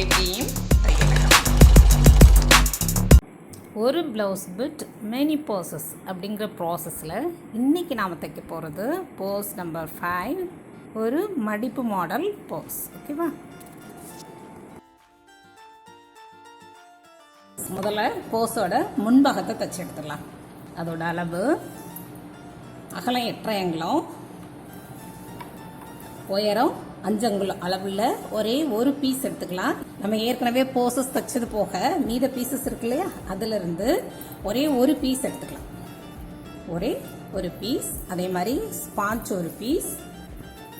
அனைவரையும் ஒரு blouse bit many poses அப்படிங்கிற ப்ராசஸில் இன்றைக்கி நாம் தைக்க போகிறது போஸ் நம்பர் 5, ஒரு மடிப்பு மாடல் போஸ். ஓகேவா? முதல்ல போஸோட முன்பாகத்தை தைச்சி எடுத்துடலாம். அதோட அளவு அகலம் 8 அங்குலம், உயரம் 5 அங்குலம் அளவில் ஒரே ஒரு பீஸ் எடுத்துக்கலாம். நம்ம ஏற்கனவே போசஸ் தைச்சது போக மீத பீசஸ் இருக்கு இல்லையா, அதிலிருந்து ஒரே ஒரு பீஸ் எடுத்துக்கலாம். ஒரே ஒரு பீஸ். அதே மாதிரி ஸ்பாஞ்ச் ஒரு பீஸ்,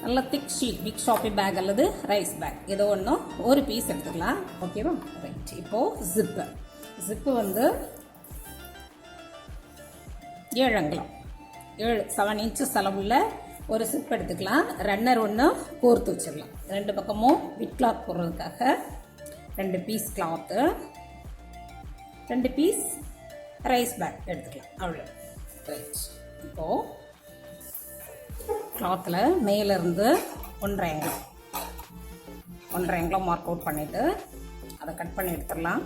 நல்ல திக் ஷீட், பிக் ஷாப்பிங் பேக் அல்லது ரைஸ் பேக் ஏதோ ஒன்றும் ஒரு பீஸ் எடுத்துக்கலாம். ஓகேவா? ரைட். இப்போது ஜிப்பு வந்து 7 அங்குலம், 7 இன்ச்சஸ் அளவுள்ள ஒரு சிப் எடுத்துக்கலாம். ரன்னர் ஒன்று கோர்த்து வச்சிடலாம். 2 பக்கமும் விட் கிளாத் போடுறதுக்காக 2 piece cloth, 2 piece rice bag எடுத்துக்கலாம். அவ்வளோ. ரைட். இப்போது கிளாத்தில் மேலேருந்து 1.5 அங்குலம் மார்க் அவுட் பண்ணிவிட்டு அதை கட் பண்ணி எடுத்துடலாம்.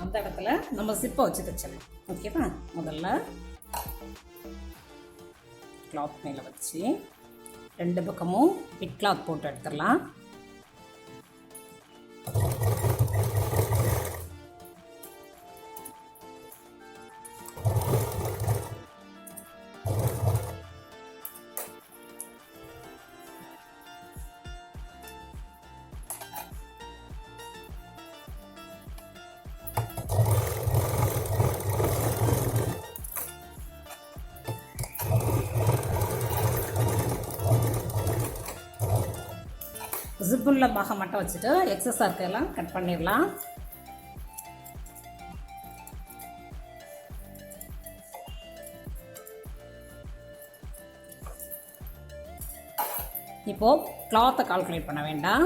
அந்த இடத்துல நம்ம சிப்பை வச்சு தைச்சிடலாம். ஓகேவா? முதல்ல கிளாத் மேலே வச்சு 2 பக்கமும் விட் கிளாத் போட்டு எடுத்துடலாம். ஜிப்புள்ள பாகம் மட்டும் வச்சுட்டு எக்ஸஸ் இருக்கையெல்லாம் கட் பண்ணிடலாம். இப்போது கிளாத்தை கால்குலேட் பண்ண வேண்டாம்.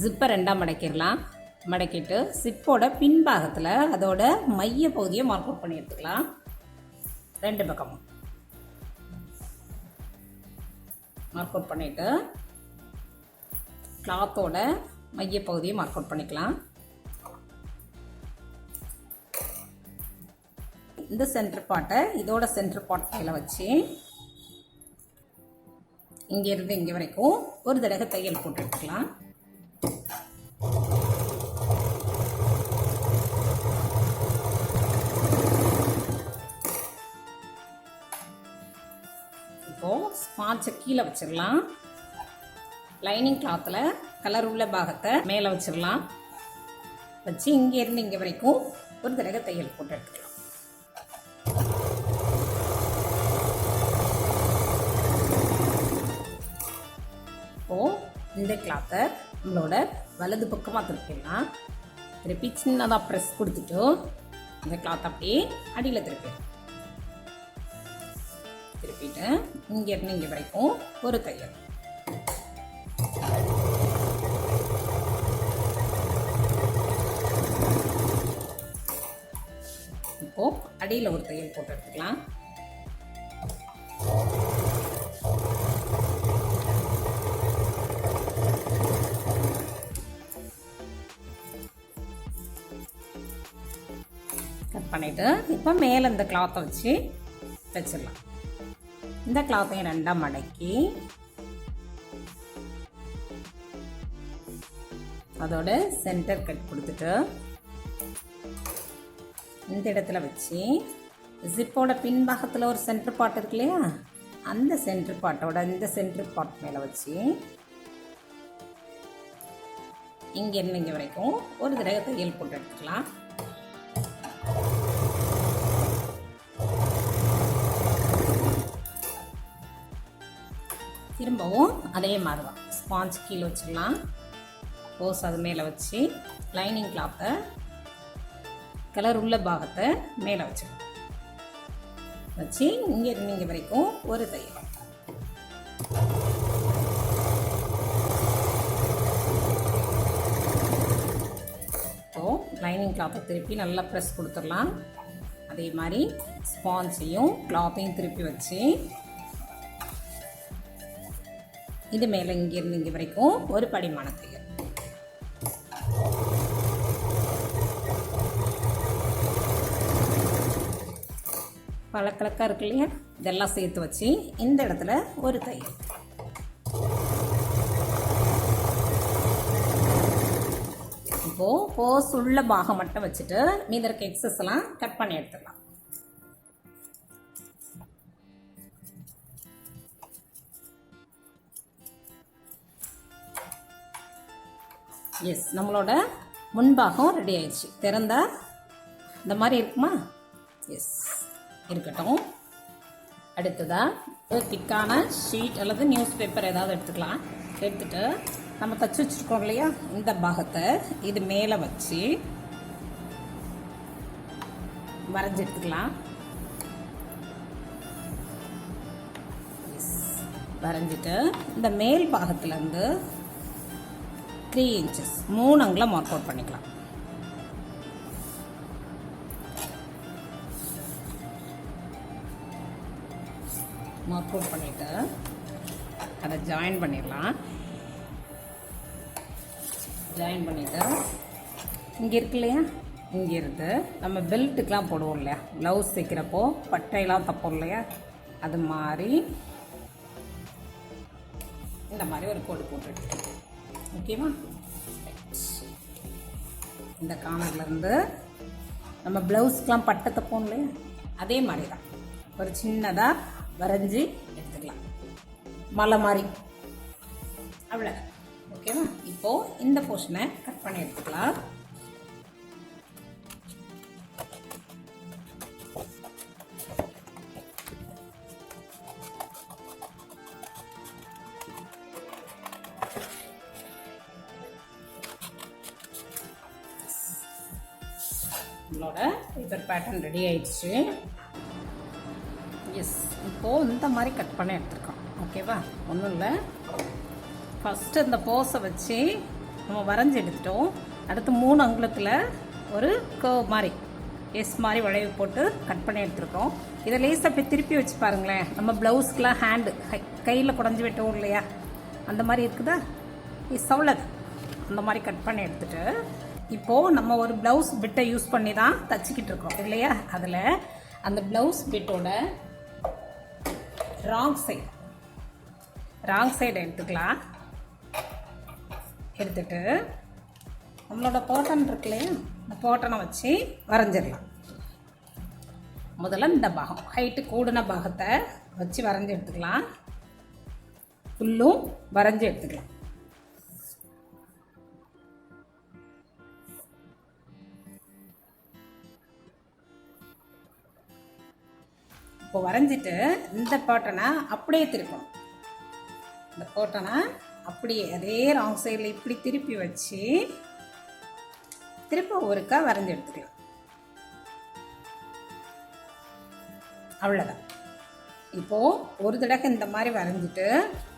ஜிப்பை 2ஆக மடக்கிடலாம். மடக்கிட்டு சிப்போட பின்பாகத்தில் அதோட மைய பகுதியை மார்க் அவுட் பண்ணி எடுத்துக்கலாம். 2 பக்கமும் மார்க் அவுட் பண்ணிவிட்டு கிளாத்தோட மைய பகுதியை மார்க் அவுட் பண்ணிக்கலாம். இந்த சென்டர் பார்ட்டை இதோட சென்டர் பார்ட் மேலே வச்சு இங்கேருந்து இங்கே வரைக்கும் ஒரு தடவை தையல் போட்டு எடுத்துக்கலாம். இப்போது ஸ்பாஞ்சை கீழே வச்சிடலாம். லைனிங் கிளாத்தில் கலர் உள்ள பாகத்தை மேலே வச்சிடலாம். வச்சு இங்கேருந்து இங்கே வரைக்கும் ஒரு தடவை தையல் போட்டு எடுத்துக்கலாம். இப்போது இந்த கிளாத்தை நம்மளோட வலது பக்கமாக திருப்பிடலாம். திருப்பி சின்னதாக ப்ரெஸ் கொடுத்துட்டு இந்த கிளாத் அப்படியே அடியில் திருப்பிட்டு இங்கேருந்து இங்கே வரைக்கும் ஒரு தையல். இப்போது அடியில் ஒரு தையல் போட்டு எடுத்துக்கலாம். கட் பண்ணிவிட்டு இப்போ மேலே இந்த கிளாத்தை வச்சு தைச்சிடலாம். இந்த கிளாத்தையும் 2ஆக மடக்கி அதோட சென்டர் கட் கொடுத்துட்டு இந்த இடத்துல வச்சு ஜிப்போட பின்பாகத்தில் ஒரு சென்டர் பார்ட் இருக்கு இல்லையா, அந்த சென்டர் பார்ட்டோட இந்த சென்டர் பார்ட் மேலே வச்சு இங்கேருந்து இங்கே வரைக்கும் ஒரு தடவை தையல் போட்டு எடுத்துக்கலாம். திரும்பவும் அதே மாதிரி தான் ஸ்பாஞ்ச் கீழே வச்சிடலாம். போஸ் அது மேலே வச்சு லைனிங் கிளாத்தை கலர் உள்ள பாகத்தை மேலே வச்சு இங்கேருந்து இங்கே வரைக்கும் ஒரு தையல். இப்போது லைனிங் கிளாத்தை திருப்பி நல்லா ப்ரெஸ் கொடுத்துடலாம். அதே மாதிரி ஸ்பான்ஸையும் கிளாத்தையும் திருப்பி வச்சு இது மேலே இங்கேருந்து இங்கே வரைக்கும் ஒரு படிமான தையல். பழக்கலக்காக இருக்கு இல்லையா, இதெல்லாம் சேர்த்து வச்சு இந்த இடத்துல ஒரு தையல். இப்போது போஸ் உள்ள பாகம் மட்டும் வச்சுட்டு மீதி இருக்க எக்ஸஸ் எல்லாம் கட் பண்ணி எடுத்துடலாம். எஸ், நம்மளோட முன்பாகம் ரெடி ஆயிடுச்சு. திறந்தா இந்த மாதிரி இருக்குமா? எஸ், இருக்கட்டும். அடுத்ததாக ஒரு திக்கான ஷீட் அல்லது நியூஸ் பேப்பர் ஏதாவது எடுத்துக்கலாம். எடுத்துகிட்டு நம்ம தச்சு வச்சுருக்கோம் இல்லையா, இந்த பாகத்தை இது மேலே வச்சு வரைஞ்சி எடுத்துக்கலாம். வரைஞ்சிட்டு இந்த மேல் பாகத்துலேருந்து 3 இன்ச்சஸ் 3 அங்குலம் மார்க் அவுட் பண்ணிக்கலாம். மார்க் அவுட் பண்ணிவிட்டு அதை ஜாயின் பண்ணிடலாம். ஜாயின் பண்ணிவிட்டு இங்கே இருக்கு இல்லையா, இங்கேருந்து நம்ம பெல்ட்டுக்கெலாம் போடுவோம் இல்லையா, ப்ளவுஸ் தைக்கிறப்போ பட்டையெல்லாம் தப்போம் இல்லையா, அது மாதிரி இந்த மாதிரி ஒரு கோடு போட்டுட்டு ஓகேவா. இந்த கார்னர்லேருந்து நம்ம ப்ளவுஸ்க்கெலாம் பட்டை தப்போம் இல்லையா, அதே மாதிரி தான் ஒரு சின்னதாக வரைஞ்சி எடுத்துக்கலாம், மலை மாதிரி. அவ்வளோதான், ஓகேவா. இப்போது இந்த போர்ஷனை கட் பண்ணி எடுத்துக்கலாம். நம்மளோட பேப்பர் பேட்டர்ன் ரெடி ஆயிடுச்சு. எஸ், இப்போது இந்த மாதிரி கட் பண்ணி எடுத்துருக்கோம். ஓகேவா, ஒன்றும் இல்லை. ஃபஸ்ட்டு இந்த போஸை வச்சு நம்ம வரைஞ்சி எடுத்துட்டோம். அடுத்து 3 அங்குலத்தில் ஒரு கர்வ் மாதிரி எஸ் மாதிரி வளைவு போட்டு கட் பண்ணி எடுத்துருக்கோம். இதை லேசாக போய் திருப்பி வச்சு பாருங்களேன். நம்ம ப்ளவுஸ்க்கெலாம் ஹேண்டு கையில் குடஞ்சி விட்டோம் இல்லையா, அந்த மாதிரி இருக்குதா, எஸ் அவ்வளோதான். அந்த மாதிரி கட் பண்ணி எடுத்துகிட்டு இப்போது நம்ம ஒரு ப்ளவுஸ் பிட்டை யூஸ் பண்ணி தான் தச்சுக்கிட்டு இருக்கோம் இல்லையா. அதில் அந்த ப்ளவுஸ் பிட்டோட ராங் சைடு எடுத்துக்கலாம். எடுத்துட்டு நம்மளோட பாட்டன் இருக்கு இல்லையா, இந்த பாட்டனை வச்சு வரைஞ்சிடலாம். முதல்ல இந்த பாகம் ஹைட்டு கூடின பாகத்தை வச்சு வரைஞ்சி எடுத்துக்கலாம். ஃபுல்லும் வரைஞ்சி எடுத்துக்கலாம். இப்போ வரைஞ்சிட்டு இந்த பாட்டனை அப்படியே திருப்பணும். இந்த பாட்டனை அப்படியே அதே ராங் சைடில் இப்படி திருப்பி வச்சு திருப்ப ஒருக்கா வரைஞ்சி எடுத்துக்கலாம். அவ்வளோதான். இப்போது ஒரு தடவை இந்த மாதிரி வரைஞ்சிட்டு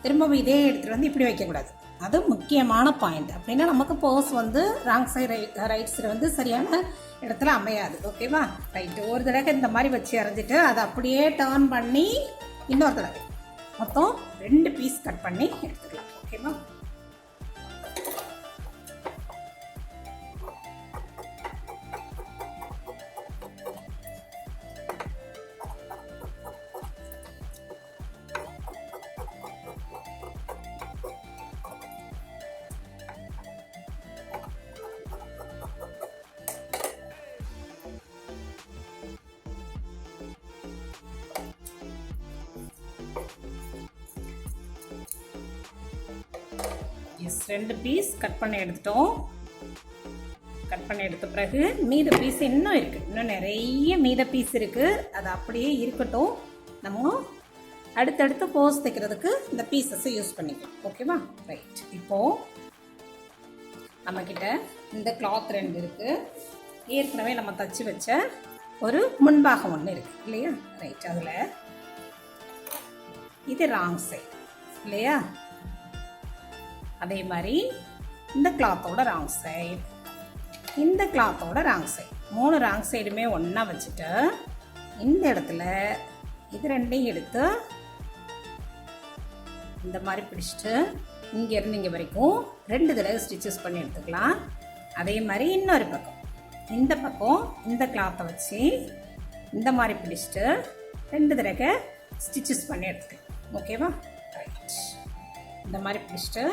திரும்பவும் இதே எடுத்துகிட்டு வந்து இப்படி வைக்கக்கூடாது. அது முக்கியமான பாயிண்ட். அப்படின்னா நமக்கு போஸ் வந்து ராங் சைடு ரைட் சைடு வந்து சரியான இடத்துல அமையாது. ஓகேவா, ரைட்டு. ஒரு தடவை இந்த மாதிரி வச்சு வரைஞ்சிட்டு அதை அப்படியே டர்ன் பண்ணி இன்னொரு தடவை மொத்தம் 2 பீஸ் கட் பண்ணி எடுத்துக்கலாம். ஓகேவா. எஸ், 2 பீஸ் கட் பண்ணி எடுத்துட்டோம். கட் பண்ணி எடுத்த பிறகு மீத பீஸ் இன்னும் இருக்குது. இன்னும் நிறைய மீத பீஸ் இருக்குது. அது அப்படியே இருக்கட்டும். நம்ம அடுத்தடுத்து போஸ் தைக்கிறதுக்கு இந்த பீசஸை யூஸ் பண்ணிக்கலாம். ஓகேவா, ரைட். இப்போது நம்மக்கிட்ட இந்த கிளாத் 2 இருக்குது. ஏற்கனவே நம்ம தச்சு வச்ச ஒரு முன்பாகம் ஒன்று இருக்குது இல்லையா, ரைட். அதில் இது ராங் சைடு இல்லையா, அதே மாதிரி இந்த கிளாத்தோட ராங் சைடு, இந்த கிளாத்தோட ராங் சைடு, 3 ராங் சைடுமே ஒன்றா வச்சுட்டு இந்த இடத்துல இது 2ஐயும் எடுத்து இந்த மாதிரி பிடிச்சிட்டு இங்கேருந்து இங்கே வரைக்கும் 2 தடவை ஸ்டிச்சஸ் பண்ணி எடுத்துக்கலாம். அதே மாதிரி இன்னொரு பக்கம், இந்த பக்கம் இந்த கிளாத்தை வச்சு இந்த மாதிரி பிடிச்சிட்டு 2 தடவை ஸ்டிச்சஸ் பண்ணி எடுத்துக்கலாம். ஓகேவா? ரைட். இந்த மாதிரி பிடிச்சிட்டு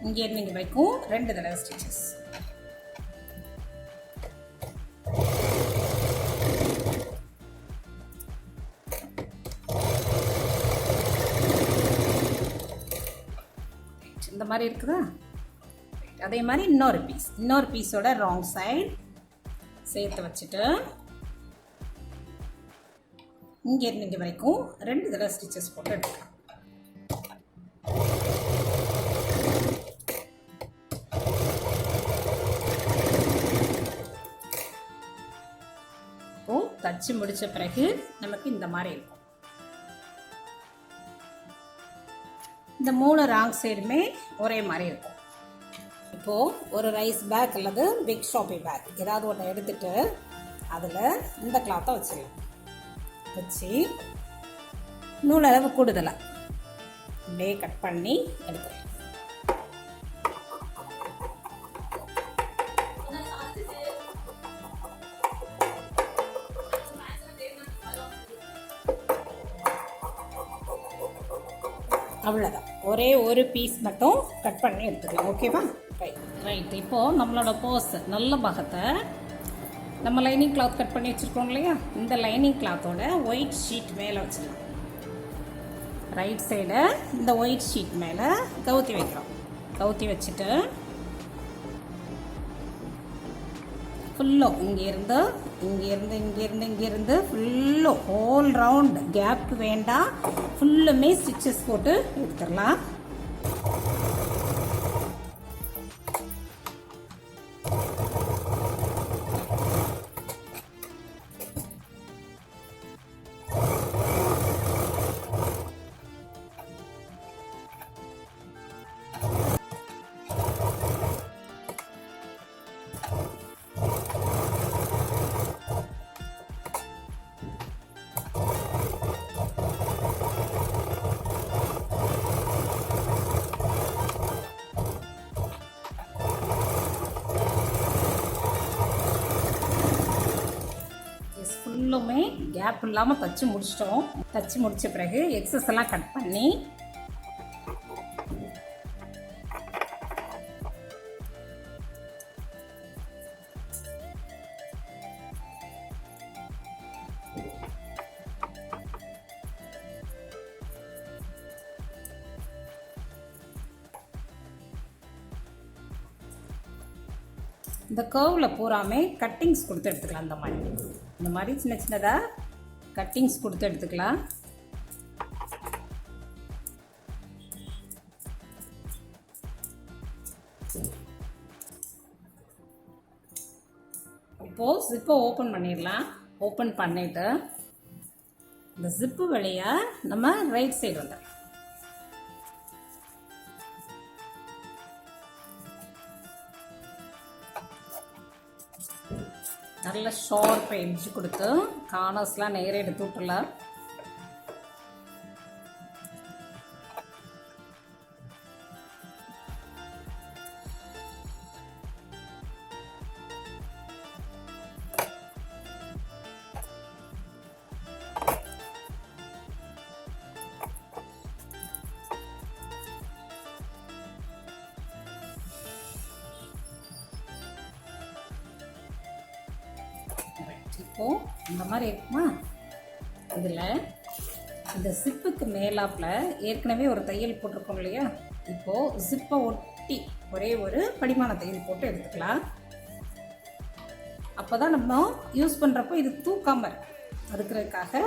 இங்கேருந்து இங்கே வரைக்கும் 2 தடவை ஸ்டிச்சஸ். இந்த மாதிரி இருக்குதா? அதே மாதிரி இன்னொரு பீஸோட ராங் சைடு சேர்த்து வச்சுட்டு இங்கேருந்து இங்கே வரைக்கும் 2 தடவை ஸ்டிச்சஸ் போட்டு எடுக்கலாம். இப்போது தச்சு முடித்த பிறகு நமக்கு இந்த மாதிரி இருக்கும். இந்த 3 ராங் சைடுமே ஒரே மாதிரி இருக்கும். இப்போது ஒரு ரைஸ் பேக் அல்லது பிக் ஷாப்பிங் பேக் ஏதாவது ஒன்று எடுத்துகிட்டு அதில் இந்த கிளாத்தை வச்சிடலாம். வச்சு நூலளவு கூடுதலாக அப்படியே கட் பண்ணி எடுத்துடலாம். அவ்வளோதான், ஒரே ஒரு பீஸ் மட்டும் கட் பண்ணி எடுத்துக்கலாம். ஓகேவா? ரைட். இப்போது நம்மளோட போஸ் நல்ல பாகத்தை நம்ம லைனிங் கிளாத் கட் பண்ணி வச்சுருக்கோம் இல்லையா, இந்த லைனிங் கிளாத்தோட ஒயிட் ஷீட் மேலே வச்சிடலாம். ரைட் சைடை இந்த ஒயிட் ஷீட் மேலே கவுத்தி வைக்கிறோம். கவுத்தி வச்சுட்டு ஃபுல்லும் இங்கேருந்து ஃபுல்லும் ஹோல் ரவுண்ட், கேப் வேண்டாம், ஃபுல்லுமே ஸ்டிச்சஸ் போட்டு எடுத்துடலாம். ஃபுல்லுமே கேப் இல்லாமல் தச்சு முடிச்சிட்டோம். தச்சு முடித்த பிறகு எக்ஸஸ் எல்லாம் கட் பண்ணி இந்த கர்வில் பூராமே கட்டிங்ஸ் கொடுத்து எடுத்துக்கலாம். இந்த மாதிரி சின்ன சின்னதாக கட்டிங்ஸ் கொடுத்து எடுத்துக்கலாம். இப்போது ஜிப்பை ஓப்பன் பண்ணிடலாம். ஓப்பன் பண்ணிவிட்டு இந்த ஜிப்பு வழியாக நம்ம ரைட் சைடு வந்துடலாம். நல்ல ஷார்ப் எட்ஜ் கொடுத்து கார்னர்ஸ்லாம் நேரே எடுத்து விட்டுலாம். இப்போது இந்த மாதிரி இருக்குமா, இதில் இந்த ஜிப்புக்கு மேலாப்பில் ஏற்கனவே ஒரு தையல் போட்டிருக்கோம் இல்லையா, இப்போது ஜிப்பை ஒட்டி ஒரே ஒரு படிமான தையல் போட்டு எடுத்துக்கலாம். அப்போ தான் நம்ம யூஸ் பண்ணுறப்போ இது தூக்காமல் இருக்கிறதுக்காக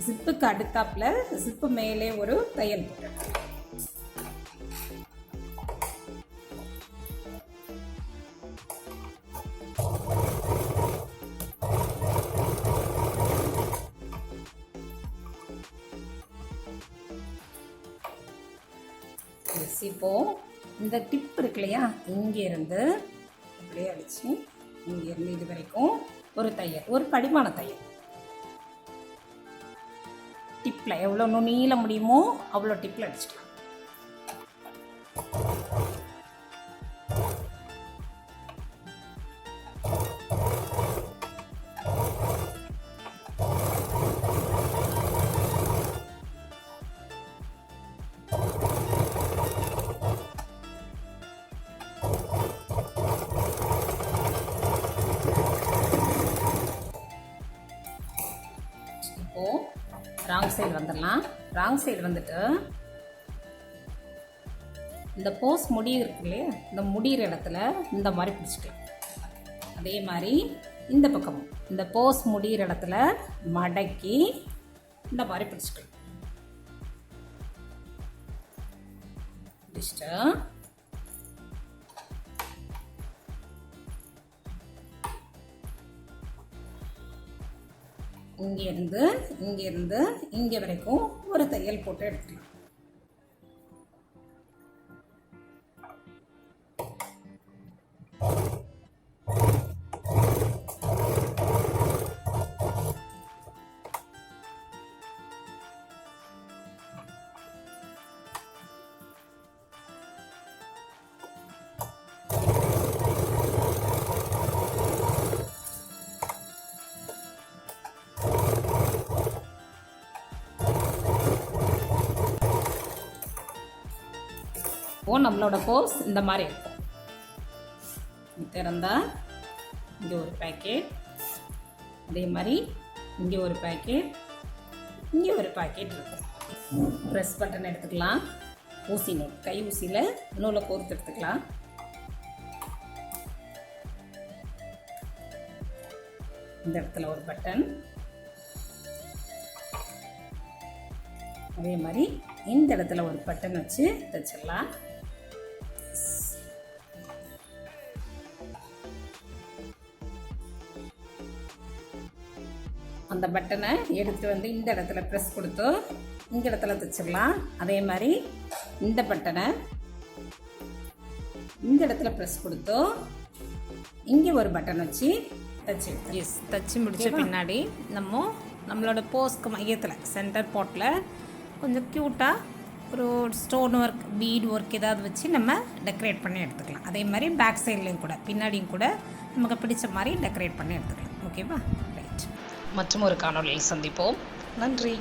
ஜிப்புக்கு அடுத்தாப்பில் ஜிப்பு மேலே ஒரு தையல் போட்டு எடுத்துக்கலாம். இப்போது இந்த டிப் இருக்கு இல்லையா, இங்கேருந்து அப்படியே அடித்து இங்கேருந்து இது வரைக்கும் ஒரு தையல், ஒரு படிமான தையல். டிப்பில் எவ்வளோ நீள முடியுமோ அவ்வளோ டிப்பில் அடிச்சுக்கலாம். இப்போது ராங் சைடு வந்துடலாம். ராங் சைடு வந்துட்டு இந்த போஸ் முடி இருக்கு இல்லையா, இந்த முடிகிற இடத்துல இந்த மாதிரி பிடிச்சிக்கலாம். அதே மாதிரி இந்த பக்கமும் இந்த போஸ் முடிகிற இடத்துல மடக்கி இந்த மாதிரி பிடிச்சிக்கலாம். பிடிச்சிட்டு இங்கேருந்து இங்கே வரைக்கும் ஒரு தையல் போட்டு எடுத்துக்கலாம். நம்மளோட போஸ் இந்த மாதிரி இருக்கும். திறந்தால் இங்கே ஒரு பேக்கெட், அதே மாதிரி இங்கே ஒரு பேக்கெட், இங்கே ஒரு பேக்கெட் இருக்கும். ப்ரெஸ் பட்டன் எடுத்துக்கலாம். ஊசி நூல், கை ஊசியில் நூலை கோர்த்து எடுத்துக்கலாம். இந்த இடத்துல ஒரு பட்டன், அதே மாதிரி இந்த இடத்துல ஒரு பட்டன் வச்சு தைச்சிடலாம். அந்த பட்டனை எடுத்து வந்து இந்த இடத்துல ப்ரெஸ் கொடுத்து இந்த இடத்துல தைச்சிடலாம். அதே மாதிரி இந்த பட்டனை இந்த இடத்துல ப்ரெஸ் கொடுத்து இங்கே ஒரு பட்டன் வச்சு தைச்சி தைச்சி முடிச்ச பின்னாடி நம்மளோட போஸ்க்கு மையத்தில் சென்டர் பாட்டில் கொஞ்சம் க்யூட்டாக ஒரு ஸ்டோன் ஒர்க், பீட் ஒர்க் ஏதாவது வச்சு நம்ம டெக்கரேட் பண்ணி எடுத்துக்கலாம். அதே மாதிரி பேக் சைட்லேயும் கூட பின்னாடியும் கூட நமக்கு பிடிச்ச மாதிரி டெக்கரேட் பண்ணி எடுத்துக்கலாம். ஓகேவா? ரைட். மற்றும் ஒரு காணொளியில் சந்திப்போம். நன்றி.